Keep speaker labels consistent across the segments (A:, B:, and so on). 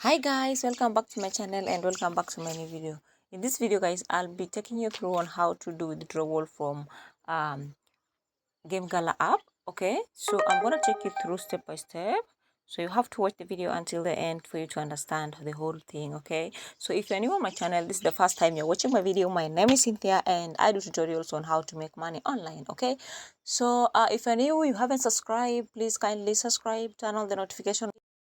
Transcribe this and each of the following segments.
A: Hi guys, welcome back to my channel and welcome back to my new video. In this video guys, I'll be taking you through on how to do withdrawal from um Gamegala app. Okay, so I'm gonna take you through step by step, so you have to watch the video until the end for you to understand the whole thing. Okay, so if you're new on my channel, this is the first time you're watching my video, my name is Cynthia and I do tutorials on how to make money online. Okay, so if you're new, you haven't subscribed, please kindly subscribe, turn on the notification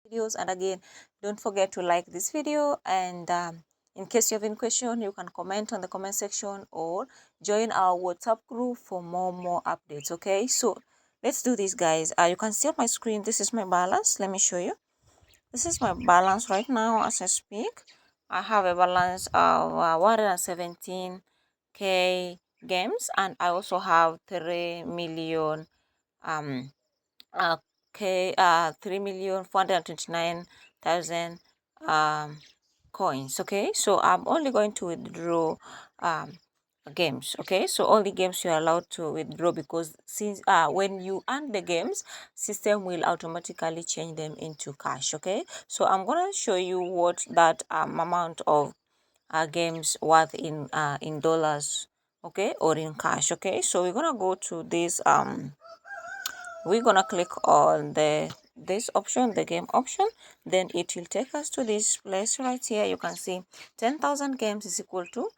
A: videos, and again, don't forget to like this video. And in case you have any question, you can comment on the comment section or join our WhatsApp group for more updates. Okay, so let's do this guys. You can see on my screen, this is my balance. Let me show you. This is my balance right now as I speak. I have a balance of 117k games, and I also have 3 million okay 3,429,000 coins. Okay, so I'm only going to withdraw games. Okay, so all the games you're allowed to withdraw, because since when you earn the games, system will automatically change them into cash. Okay, so I'm gonna show you what that amount of games worth in dollars, okay, or in cash. Okay, so we're gonna go to this we're gonna click on this option, the game option. Then it will take us to this place right here. You can see 10,000 games is equal to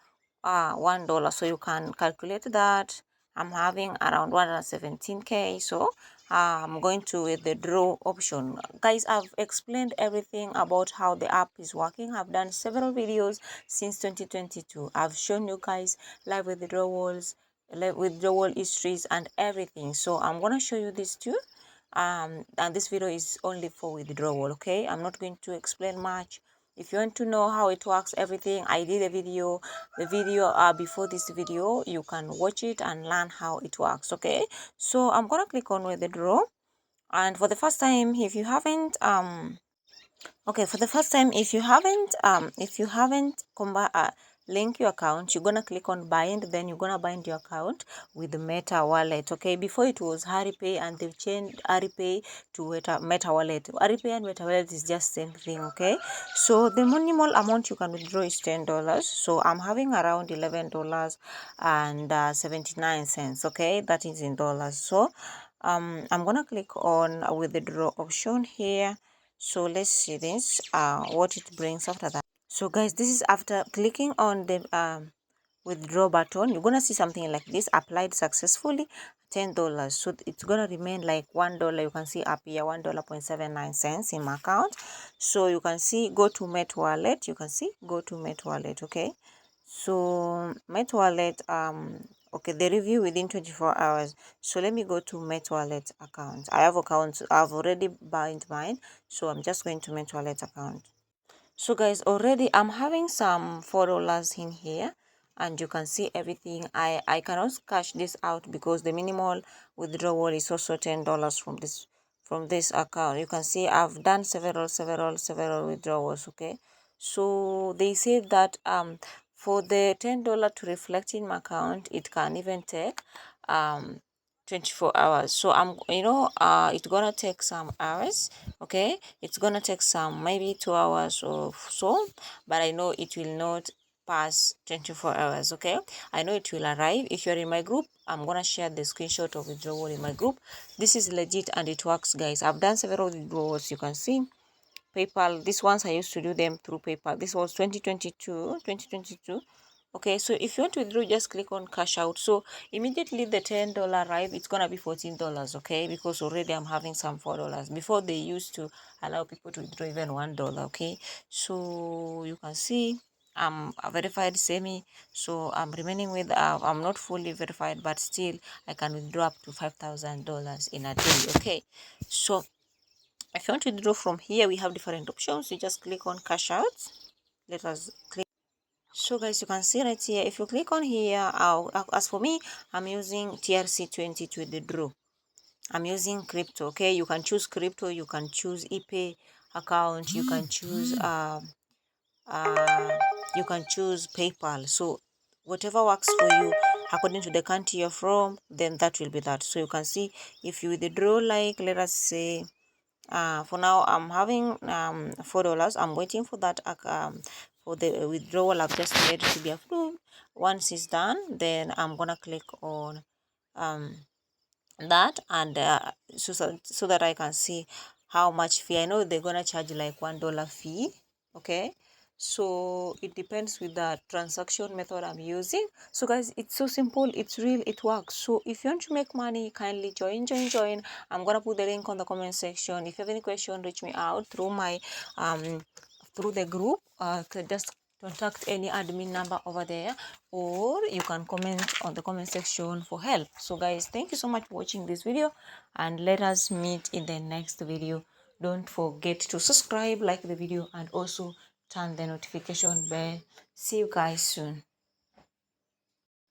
A: $1, so you can calculate that. I'm having around 117k, so I'm going to with the draw option. Guys, I've explained everything about how the app is working. I've done several videos since 2022. I've shown you guys live withdrawals, withdrawal histories and everything. So I'm gonna show you this too. And this video is only for withdrawal. Okay, I'm not going to explain much. If you want to know how it works, everything, I did a video, the video before this video. You can watch it and learn how it works. Okay, so I'm gonna click on withdraw. And for the first time, if you haven't okay, for the first time, if you haven't link your account, you're gonna click on bind. Then you're gonna bind your account with the Meta wallet. Okay, before it was Haripay, and they've changed Haripay to Meta wallet. Haripay and Meta wallet is just same thing. Okay, so the minimal amount you can withdraw is $10. So I'm having around $11 and 79 cents. Okay, that is in dollars. So I'm gonna click on withdraw option here. So let's see this what it brings after that. So guys, this is after clicking on the withdraw button. You're gonna see something like this: applied successfully, $10. So it's gonna remain like $1. You can see up here $1.79 in my account. So you can see go to Met wallet. You can see go to Met wallet. Okay, so Met wallet okay, the review within 24 hours. So let me go to Met wallet account. I have accounts, I've already bind mine, so I'm just going to Met wallet account. So guys, already I'm having some $4 in here, and you can see everything. I cannot cash this out because the minimal withdrawal is also $10 from this account. You can see I've done several withdrawals. Okay, so they said that for the $10 to reflect in my account, it can even take 24 hours. So I'm it's gonna take some hours. Okay, it's gonna take some maybe 2 hours or so, but I know it will not pass 24 hours. Okay, I know it will arrive. If you're in my group, I'm gonna share the screenshot of withdrawal in my group. This is legit and it works, guys. I've done several withdrawals. You can see PayPal. These ones I used to do them through PayPal. This was 2022. Okay, so if you want to withdraw, just click on cash out. So immediately the $10 arrive, it's gonna be $14. Okay, because already I'm having some $4. Before they used to allow people to withdraw even $1. Okay, so you can see I'm a verified semi, so I'm remaining with I'm not fully verified, but still I can withdraw up to $5,000 in a day. Okay, so if you want to withdraw from here, we have different options. You just click on cash out. Let us click. So guys, you can see right here, if you click on here, as for me, I'm using TRC20 to withdraw. I'm using crypto. Okay, you can choose crypto, you can choose ePay account, you can choose PayPal. So whatever works for you according to the country you're from, then that will be that. So you can see if you withdraw, like let us say For now I'm having $4. I'm waiting for that for the withdrawal I've just made to be approved. Once it's done, then I'm gonna click on that, and so that I can see how much fee. I know they're gonna charge like $1 fee. Okay, so it depends with the transaction method I'm using. So guys, it's so simple, it's real, it works. So if you want to make money, kindly join. I'm gonna put the link on the comment section. If you have any question, reach me out through my through the group. Just contact any admin number over there, or you can comment on the comment section for help. So guys, thank you so much for watching this video, and let us meet in the next video. Don't forget to subscribe, like the video, and also turn the notification bell. See you guys soon.